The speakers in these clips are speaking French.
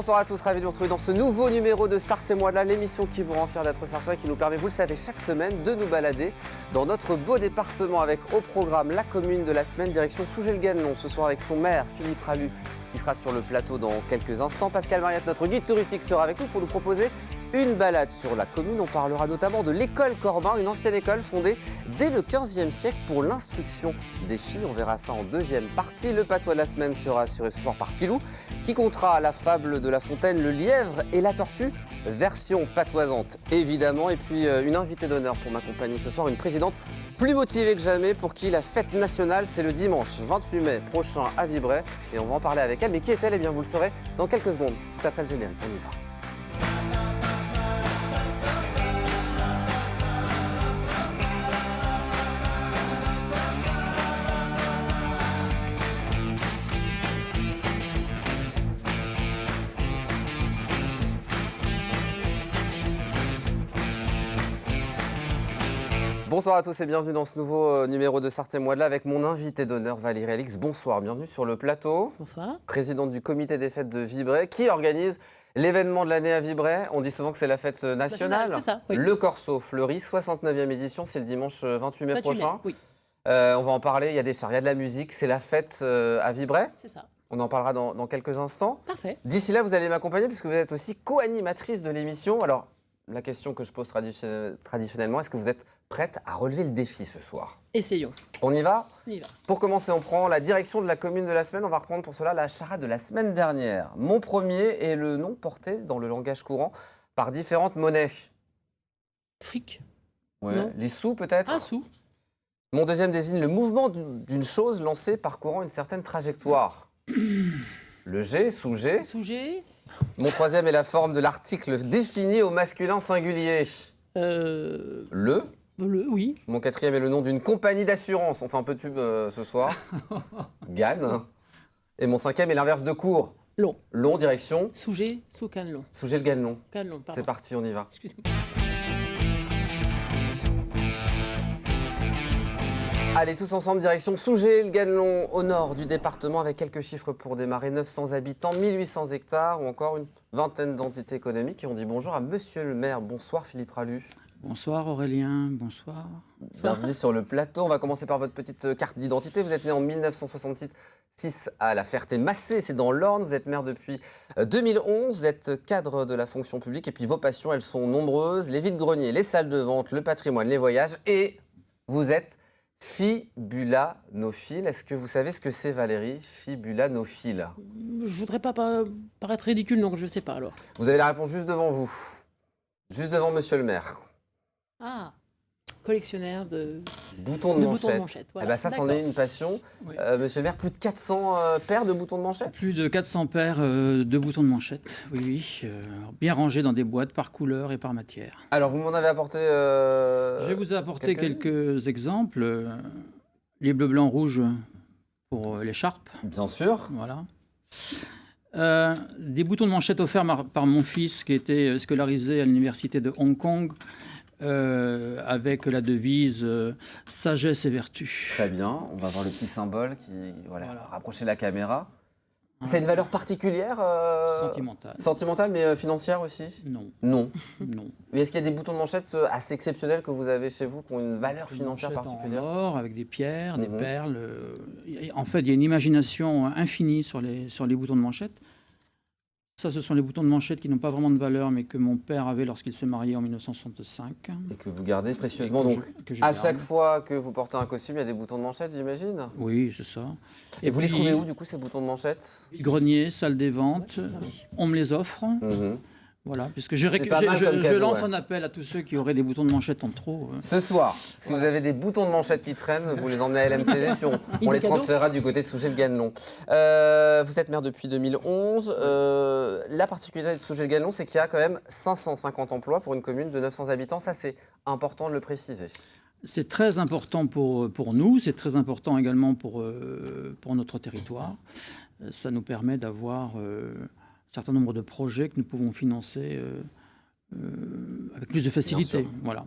Bonsoir à tous, ravi de vous retrouver dans ce nouveau numéro de Sarthe et moi de là, l'émission qui vous rend fiers d'être sartois et qui nous permet, vous le savez, chaque semaine de nous balader dans notre beau département avec au programme la commune de la semaine, direction Sougé-le-Ganelon. Ce soir avec son maire Philippe Rallu qui sera sur le plateau dans quelques instants. Pascal Mariette, notre guide touristique, sera avec nous pour nous proposer une balade sur la commune. On parlera notamment de l'école Corbin, une ancienne école fondée dès le 15e siècle pour l'instruction des filles. On verra ça en deuxième partie. Le patois de la semaine sera assuré ce soir par Pilou, qui comptera la fable de La Fontaine, le lièvre et la tortue, version patoisante évidemment. Et puis une invitée d'honneur pour m'accompagner ce soir, une présidente plus motivée que jamais, pour qui la fête nationale c'est le dimanche 28 mai prochain à Vibray. Et on va en parler avec elle. Mais qui est-elle? Eh bien vous le saurez dans quelques secondes, juste après le générique. On y va. Bonsoir à tous et bienvenue dans ce nouveau numéro de Sarthe et moi de là avec mon invité d'honneur Valérie Alix. Bonsoir, bienvenue sur le plateau. Bonsoir. Présidente du comité des fêtes de Vibray qui organise l'événement de l'année à Vibray. On dit souvent que c'est la fête nationale. C'est ça, oui. Le Corso Fleuri, 69e édition, c'est le dimanche 28 mai prochain. Oui. On va en parler, il y a des chars, il y a de la musique, c'est la fête à Vibray. C'est ça. On en parlera dans quelques instants. Parfait. D'ici là, vous allez m'accompagner puisque vous êtes aussi co-animatrice de l'émission. Alors, la question que je pose traditionnellement, est-ce que vous êtes prête à relever le défi ce soir? Essayons. On y va? On y va. Pour commencer, on prend la direction de la commune de la semaine. On va reprendre pour cela la charade de la semaine dernière. Mon premier est le nom porté dans le langage courant par différentes monnaies. Fric. Ouais. Non. Les sous peut-être? Un sou. Mon deuxième désigne le mouvement d'une chose lancée parcourant une certaine trajectoire. Le G, sous-G. Sujet. Mon troisième est la forme de l'article défini au masculin singulier. Le. Oui. Mon quatrième est le nom d'une compagnie d'assurance. On fait un peu de pub ce soir. Gann. Et mon cinquième est l'inverse de court. Long. Long, direction. Sujet, sous canelon. Sougé-le-Ganelon. Canelon, pardon. C'est parti, on y va. Excusez-moi. Allez, tous ensemble, direction Sougé-le-Ganelon, au nord du département, avec quelques chiffres pour démarrer. 900 habitants, 1800 hectares, ou encore une vingtaine d'entités économiques. Et on dit bonjour à monsieur le maire. Bonsoir Philippe Rallu. Bonsoir Aurélien, bonsoir. Bienvenue sur le plateau. On va commencer par votre petite carte d'identité. Vous êtes né en 1966 à La Ferté-Massé, c'est dans l'Orne. Vous êtes maire depuis 2011. Vous êtes cadre de la fonction publique. Et puis vos passions, elles sont nombreuses. Les vides-greniers, les salles de vente, le patrimoine, les voyages. Et vous êtes fibulanophile. Est-ce que vous savez ce que c'est, Valérie, fibulanophile? Je voudrais pas paraître ridicule, donc je sais pas alors. Vous avez la réponse juste devant vous. Juste devant monsieur le maire. Ah, collectionneur de Boutons de de manchette. boutons de manchette, voilà. Eh ben ça, c'en est une passion. Oui. Monsieur le maire, plus de 400 paires de boutons de manchette? Plus de 400 paires de boutons de manchette, oui, bien rangés dans des boîtes par couleur et par matière. Alors, vous m'en avez apporté... Je vous ai apporté quelques exemples. Les bleus, blancs, rouges pour l'écharpe, Bien sûr. voilà. Des boutons de manchette offerts par mon fils qui était scolarisé à l'université de Hong Kong avec la devise sagesse et vertu. Très bien. On va voir le petit symbole qui... Voilà, Voilà. rapprocher la caméra. C'est une valeur particulière Sentimental. Sentimentale, mais financière aussi? Non, Non. non. Mais est-ce qu'il y a des boutons de manchette assez exceptionnels que vous avez chez vous, qui ont une valeur financière Manchette particulière? en or, avec des pierres, des Mhm. perles. En fait, il y a une imagination infinie sur les boutons de manchette. Ça, ce sont les boutons de manchette qui n'ont pas vraiment de valeur, mais que mon père avait lorsqu'il s'est marié en 1965. Et que vous gardez précieusement. Que Donc, que je à garde. chaque fois que vous portez un costume, il y a des boutons de manchette, j'imagine? Oui, c'est ça. Et vous les puis, trouvez où, du coup, ces boutons de manchette? Grenier, salle des ventes. On me les offre. Mhm. Voilà, puisque je C'est pas mal comme je cadeau, lance ouais. un appel à tous ceux qui auraient des boutons de manchette en trop. Ce soir, si vous avez des boutons de manchette qui traînent, vous les emmenez à LMTV, puis on les cadeau. transférera du côté de Sougé-le-Ganelon. Vous êtes maire depuis 2011. La particularité de Sougé-le-Ganelon, c'est qu'il y a quand même 550 emplois pour une commune de 900 habitants. Ça, c'est important de le préciser. C'est très important pour nous, c'est très important également pour notre territoire. Ça nous permet d'avoir un certain nombre de projets que nous pouvons financer avec plus de facilité. Voilà.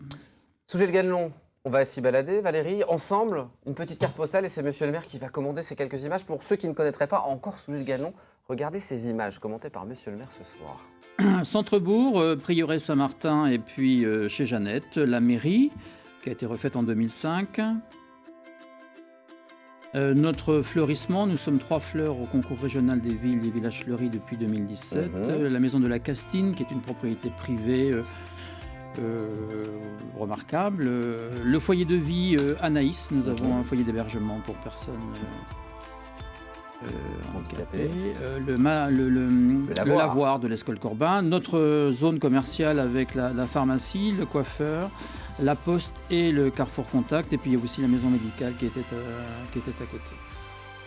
Sougé-le-Ganelon, on va s'y balader, Valérie, ensemble, une petite carte postale, et c'est monsieur le maire qui va commander ces quelques images. Pour ceux qui ne connaîtraient pas encore Sougé-le-Ganelon, Regardez ces images commentées par Monsieur le maire ce soir. Centre-bourg, Prieuré Saint-Martin et puis chez Jeannette, la mairie qui a été refaite en 2005. Notre fleurissement, nous sommes 3 fleurs au concours régional des villes et villages fleuris depuis 2017. La maison de la Castine, qui est une propriété privée remarquable. Le foyer de vie Anaïs, nous avons un foyer d'hébergement pour personnes handicapées. Le lavoir de l'Escole Corbin. Notre zone commerciale avec la pharmacie, le coiffeur, la poste et le Carrefour Contact. Et puis il y a aussi la maison médicale qui était à côté.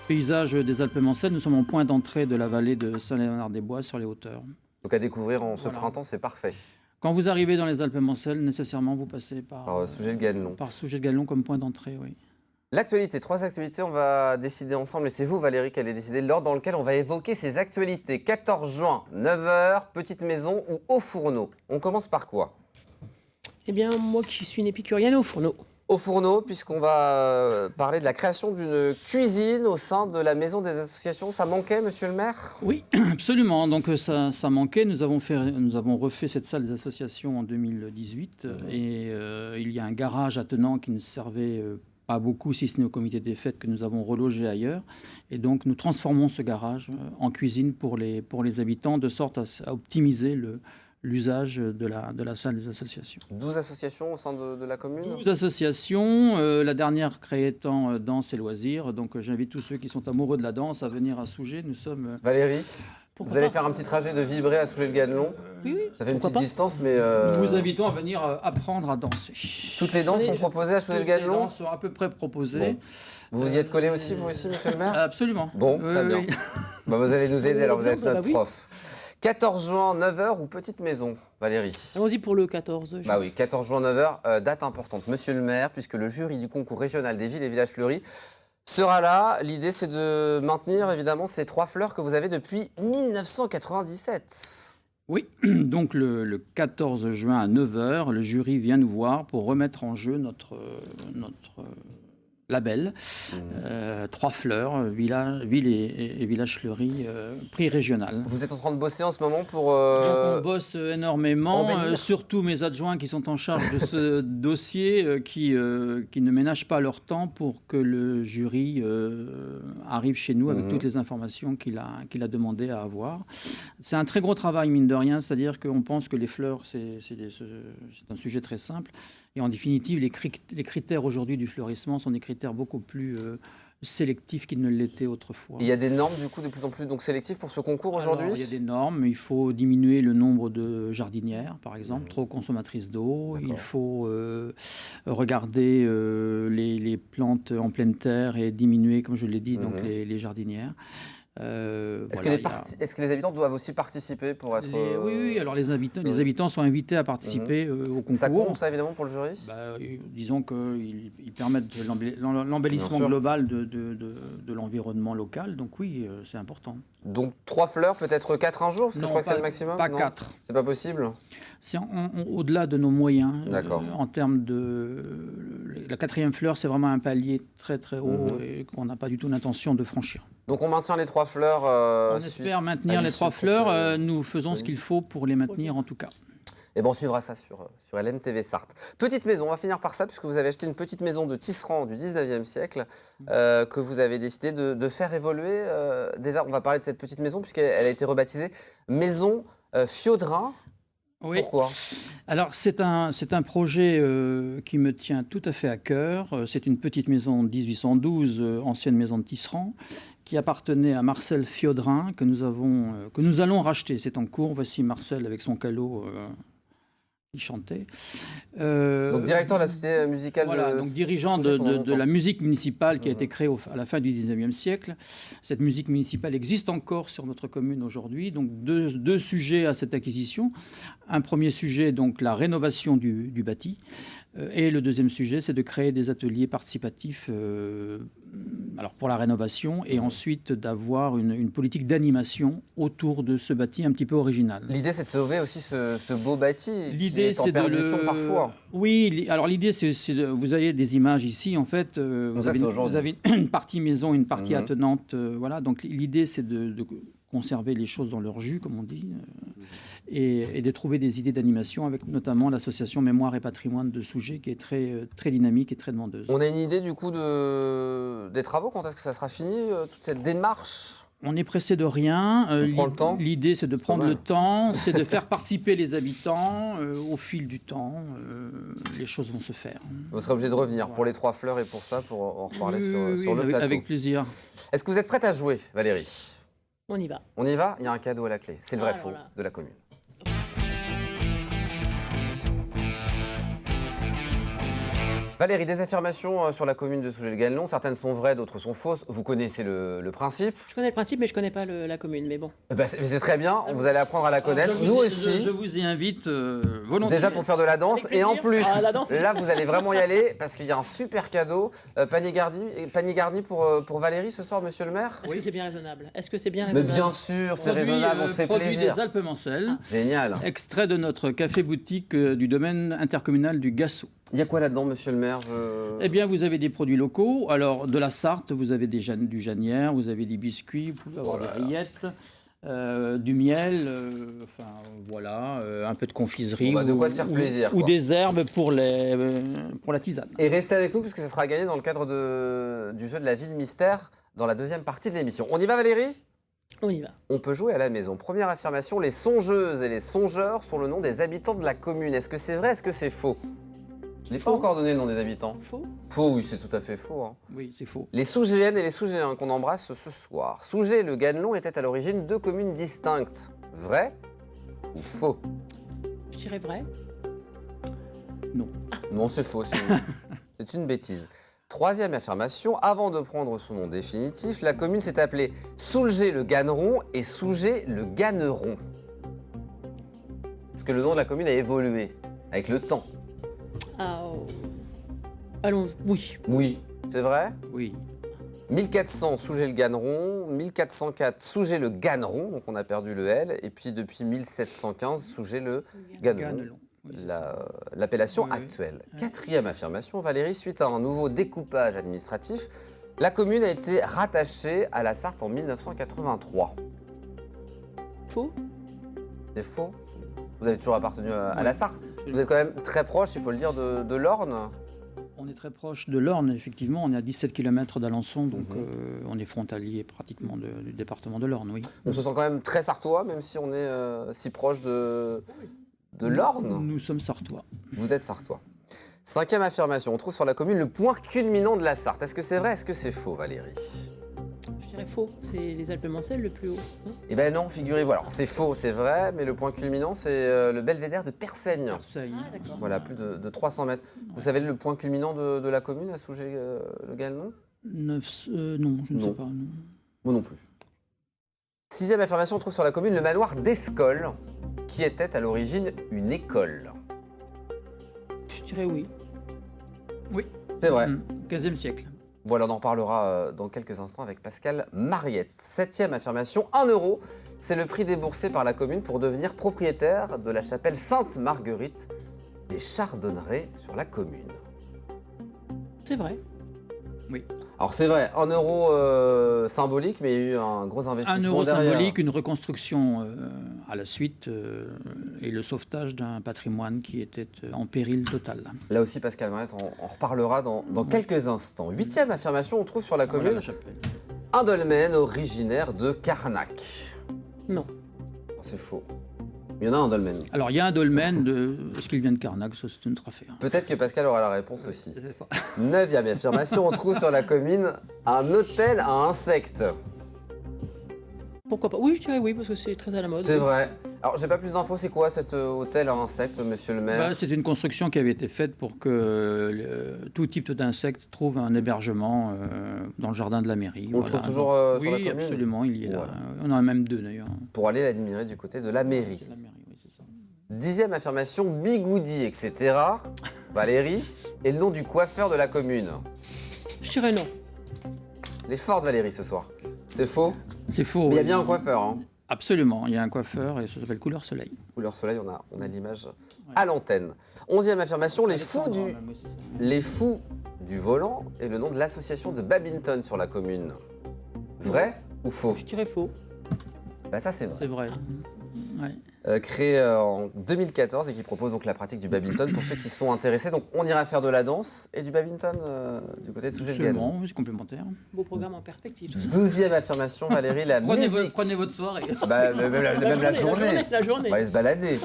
Paysage des Alpes-Mancelles, nous sommes en point d'entrée de la vallée de Saint-Léonard-des-Bois sur les hauteurs. Donc à découvrir en ce printemps, c'est parfait. Quand vous arrivez dans les Alpes-Mancelles, nécessairement vous passez par Sougé-le-Ganelon. Par Sougé-le-Ganelon comme point d'entrée, oui. L'actualité, 3 actualités, on va décider ensemble, et c'est vous Valérie qui allez décider de l'ordre dans lequel on va évoquer ces actualités. 14 juin, 9h, petite maison ou au fourneau. On commence par quoi? Eh bien, moi qui suis une épicurienne, au fourneau. Au fourneau, puisqu'on va parler de la création d'une cuisine au sein de la maison des associations. Ça manquait, monsieur le maire? Oui, absolument. Donc ça manquait. Nous avons refait cette salle des associations en 2018. Et il y a un garage attenant qui ne servait pas beaucoup, si ce n'est au comité des fêtes, que nous avons relogé ailleurs. Et donc nous transformons ce garage en cuisine pour les habitants, de sorte à optimiser l'usage de la salle des associations. 12 associations au sein de la commune? 12 associations, la dernière créée étant Danse et Loisirs. Donc j'invite tous ceux qui sont amoureux de la danse à venir à Sougé. Nous sommes... Valérie, vous allez faire un petit trajet de Vibré à Sougé-le-Ganelon? Oui. Ça fait une petite distance, mais... Nous vous invitons à venir apprendre à danser. Toutes les danses sont proposées à Sougé-le-Ganelon? Toutes les danses sont à peu près proposées. Bon. Vous y êtes collé aussi, vous aussi, monsieur le maire? Absolument. Bon, très bien. Bah, vous allez nous aider, alors vous êtes notre oui. prof. 14 juin, 9h ou petite maison, Valérie? Allons-y pour le 14 juin. Bah oui, 14 juin, 9h, date importante. Monsieur le maire, puisque le jury du concours régional des villes et villages fleuris sera là. L'idée, c'est de maintenir évidemment ces 3 fleurs que vous avez depuis 1997. Oui, donc le 14 juin à 9h, le jury vient nous voir pour remettre en jeu notre label. 3 fleurs, ville et village fleuri, prix régional. Vous êtes en train de bosser en ce moment pour... On bosse énormément, surtout mes adjoints qui sont en charge de ce dossier, qui ne ménagent pas leur temps pour que le jury arrive chez nous avec toutes les informations qu'il a demandé à avoir. C'est un très gros travail, mine de rien, c'est-à-dire qu'on pense que les fleurs, c'est un sujet très simple. Et en définitive, les critères aujourd'hui du fleurissement sont des critères beaucoup plus sélectifs qu'ils ne l'étaient autrefois. Il y a des normes du coup de plus en plus donc sélectives pour ce concours aujourd'hui? Il y a des normes, il faut diminuer le nombre de jardinières, par exemple, trop consommatrices d'eau. Il faut regarder les plantes en pleine terre et diminuer, comme je l'ai dit, donc les jardinières. Est-ce que les habitants doivent aussi participer pour être... Oui, alors les habitants sont invités à participer au concours. Ça compte, ça, évidemment, pour le jury? Disons qu'ils permettent l'embellissement global de l'environnement local, donc oui, c'est important. Donc 3 fleurs, peut-être 4 un jour, parce que je crois que c'est le maximum? Pas 4. C'est pas possible? C'est au-delà de nos moyens. D'accord. En termes de... La 4e fleur, c'est vraiment un palier très très haut et qu'on n'a pas du tout l'intention de franchir. Donc on maintient les 3 fleurs. On espère maintenir les 3 fleurs. Nous faisons ce qu'il faut pour les maintenir en tout cas. Et on suivra ça sur LMTV Sarthe. Petite maison, on va finir par ça, puisque vous avez acheté une petite maison de tisserand du 19e siècle que vous avez décidé de faire évoluer. Déjà, on va parler de cette petite maison, puisqu'elle a été rebaptisée Maison Fiodrin. Oui. Pourquoi? Alors c'est un projet qui me tient tout à fait à cœur. C'est une petite maison de 1812, ancienne maison de tisserand, qui appartenait à Marcel Fiodrin, que nous allons racheter. C'est en cours. Voici Marcel avec son calot qui chantait. Donc directeur de la société musicale. Voilà, donc dirigeant de la musique municipale qui a été créée à la fin du 19e siècle. Cette musique municipale existe encore sur notre commune aujourd'hui. Donc deux sujets à cette acquisition. Un premier sujet, donc la rénovation du bâti. Et le deuxième sujet, c'est de créer des ateliers participatifs alors pour la rénovation et ensuite d'avoir une politique d'animation autour de ce bâti un petit peu original. L'idée, c'est de sauver aussi ce beau bâti l'idée, qui est en perdition parfois. Oui, alors l'idée, vous avez des images ici, en fait, vous avez une partie maison, une partie attenante. Voilà, donc l'idée, c'est conserver les choses dans leur jus, comme on dit, et de trouver des idées d'animation avec notamment l'association Mémoire et Patrimoine de Sougé qui est très dynamique et très demandeuse. On a une idée du coup des travaux, quand est-ce que ça sera fini, toute cette démarche? On est pressé de rien. On prend le temps. L'idée, c'est de prendre le temps, c'est de faire participer les habitants au fil du temps. Les choses vont se faire. Vous serez obligé de revenir pour les 3 fleurs et pour ça, pour en reparler sur le plateau. Avec plaisir. Est-ce que vous êtes prête à jouer, Valérie? On y va. On y va? Il y a un cadeau à la clé. C'est le vrai Alors faux là. de la commune. Valérie, des affirmations sur la commune de Sougé-le-Ganelon. Certaines sont vraies, d'autres sont fausses. Vous connaissez le principe. Je connais le principe, mais je connais pas la commune. Mais bon. Eh ben, c'est très bien, vous allez apprendre à la connaître. Nous aussi. Je vous y invite volontiers. Déjà pour faire de la danse. Avec Et en plaisir. plus, Ah, la danse, oui. là, vous allez vraiment y aller parce qu'il y a un super cadeau. Panier garni pour Valérie ce soir, monsieur le maire. Est-ce que c'est bien raisonnable? Est-ce que c'est bien Mais raisonnable? bien sûr, c'est Produit, raisonnable, on se fait produit plaisir. des Alpes-Mancelles, Génial. extrait de notre café-boutique du domaine intercommunal du Gassou. Il y a quoi là-dedans, monsieur le maire? Eh bien, vous avez des produits locaux. Alors, de la Sarthe, vous avez du Janière, vous avez des biscuits, vous pouvez avoir des rillettes, du miel, enfin, voilà, un peu de confiserie. Bon, bah, de quoi se faire plaisir, Ou quoi. des herbes pour la tisane. Et restez avec nous puisque ça sera gagné dans le cadre du jeu de la ville mystère dans la deuxième partie de l'émission. On y va, Valérie? On y va. On peut jouer à la maison. Première affirmation, les songeuses et les songeurs sont le nom des habitants de la commune. Est-ce que c'est vrai, est-ce que c'est faux? Je n'ai pas Faux. encore donné le nom des habitants. Faux. Faux, oui, c'est tout à fait faux. Hein. Oui, c'est faux. Les Sougéennes et les Sougéens qu'on embrasse ce soir. Sougé-le-Ganelon était à l'origine 2 communes distinctes. Vrai ou faux? Je dirais vrai. Non, c'est faux, c'est une bêtise. Troisième affirmation, avant de prendre son nom définitif, la commune s'est appelée Soulgé-le-Ganneron et Sougé-le-Ganneron. Est-ce que le nom de la commune a évolué avec le temps? Ah, oh. Allons, oui. Oui. C'est vrai? Oui. 1400 Sougé-le-Ganneron, 1404 Sougé-le-Ganneron, donc on a perdu le L, et puis depuis 1715 Sougé-le-Ganneron. Ganelon. Oui, c'est ça. L'appellation Oui, oui. actuelle. Quatrième affirmation, Valérie, suite à un nouveau découpage administratif, la commune a été rattachée à la Sarthe en 1983. Faux. C'est faux? Vous avez toujours appartenu à Oui. la Sarthe? Vous êtes quand même très proche, il faut le dire, de l'Orne. On est très proche de l'Orne, effectivement. On est à 17 km d'Alençon, donc on est frontalier pratiquement du département de l'Orne, oui. On se sent quand même très sartois, même si on est si proche de l'Orne. Nous sommes sartois. Vous êtes sartois. Cinquième affirmation, on trouve sur la commune le point culminant de la Sarthe. Est-ce que c'est vrai, est-ce que c'est faux, Valérie? Je dirais faux. C'est les Alpes-Mancelles le plus haut. Hein. Eh bien non, figurez-vous. Alors c'est faux, c'est vrai, mais le point culminant, c'est le belvédère de Persaigne. Marseille. Ah, d'accord. Voilà, plus de 300 mètres. Vous savez le point culminant de la commune à Sougé-le-Ganelon? Non, je ne Non. sais pas. Non. Moi non plus. Sixième affirmation, on trouve sur la commune le manoir d'Escol, qui était à l'origine une école. Je dirais oui. Oui. C'est vrai. 15e siècle. Voilà, on en reparlera dans quelques instants avec Pascal Mariette. Septième affirmation, 1 euro, c'est le prix déboursé par la commune pour devenir propriétaire de la chapelle Sainte-Marguerite des Chardonnerets sur la commune. C'est vrai. Alors c'est vrai, 1 euro symbolique, mais il y a eu un gros 1 investissement euro derrière. symbolique, une reconstruction à la suite et le sauvetage d'un patrimoine qui était en péril total. Là aussi, Pascal Mariette, on reparlera dans quelques instants. Huitième affirmation, on trouve sur la Voilà commune la chapelle. un dolmen originaire de Carnac. Non. C'est faux. Il y en a un dolmen. Alors, il y a un dolmen est-ce qu'il vient de Carnac? Ça, c'est une autre affaire. Peut-être que Pascal aura la réponse aussi. Je sais pas. Neuvième affirmation, on trouve sur la commune un hôtel à insectes. Pourquoi pas? Oui, je dirais oui, parce que c'est très à la mode. C'est vrai. Alors, j'ai pas plus d'infos, c'est quoi cet hôtel à insectes, monsieur le maire? Bah, c'est une construction qui avait été faite pour que tout type d'insectes trouve un hébergement dans le jardin de la mairie. On le trouve toujours sur la Oui, commune? absolument, il y est là. Voilà. On en a même 2 d'ailleurs. Pour aller l'admirer du côté de la mairie. C'est la mairie, oui, c'est ça. Dixième affirmation, bigoudi, etc. Valérie est le nom du coiffeur de la commune. Je dirais non. Elle est forte, Valérie, ce soir. C'est faux? C'est faux. Mais il y a oui. bien un coiffeur, hein. Absolument, il y a un coiffeur et ça s'appelle Couleur Soleil. Couleur soleil, on a l'image à l'antenne. Onzième affirmation, les fous du volant est le nom de l'association de badminton sur la commune. Vrai ou faux? Je dirais faux. Bah ça c'est vrai. C'est vrai. Ouais. Créé en 2014 et qui propose donc la pratique du badminton pour ceux qui sont intéressés. Donc on ira faire de la danse et du badminton du côté de Sougé-le-Ganon. Absolument, oui, c'est complémentaire. Beau programme en perspective. Tout ça. 12e affirmation, Valérie, la musique. Prenez votre soirée. Bah, même la journée. La journée. On va aller se balader.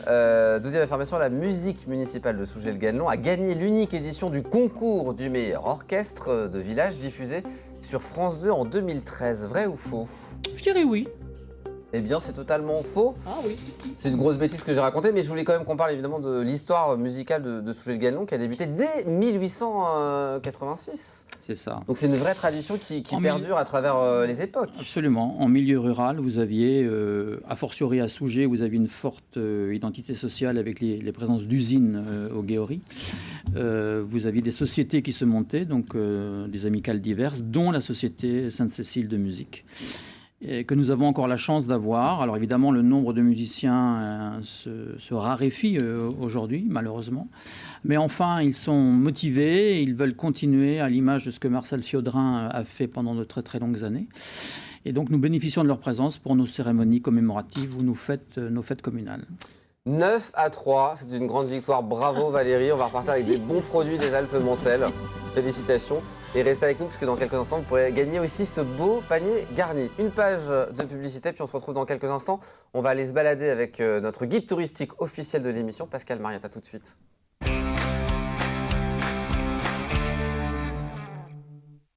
12e affirmation, la musique municipale de Sougé-le-Ganon a gagné l'unique édition du concours du meilleur orchestre de village diffusé sur France 2 en 2013. Vrai ou faux? Je dirais oui. Eh bien, c'est totalement faux. Ah oui. C'est une grosse bêtise que j'ai racontée, mais je voulais quand même qu'on parle évidemment de l'histoire musicale de Sougé-le-Ganon qui a débuté dès 1886. C'est ça. Donc c'est une vraie tradition qui En perdure à travers les époques. Absolument. En milieu rural, vous aviez, a fortiori à Sougé, vous aviez une forte identité sociale avec les présences d'usines au Guéory. Vous aviez des sociétés qui se montaient, donc des amicales diverses, dont la société Sainte-Cécile de musique, et que nous avons encore la chance d'avoir. Alors évidemment, le nombre de musiciens se raréfie aujourd'hui, malheureusement. Mais enfin, ils sont motivés, ils veulent continuer à l'image de ce que Marcel Fiodrin a fait pendant de très très longues années. Et donc nous bénéficions de leur présence pour nos cérémonies commémoratives ou nos fêtes communales. 9-3, c'est une grande victoire. Bravo Valérie, on va repartir avec des bons produits des Alpes-Mancelles. Félicitations. Et restez avec nous, puisque dans quelques instants, vous pourrez gagner aussi ce beau panier garni. Une page de publicité, puis on se retrouve dans quelques instants. On va aller se balader avec notre guide touristique officiel de l'émission, Pascal Mariette. À tout de suite.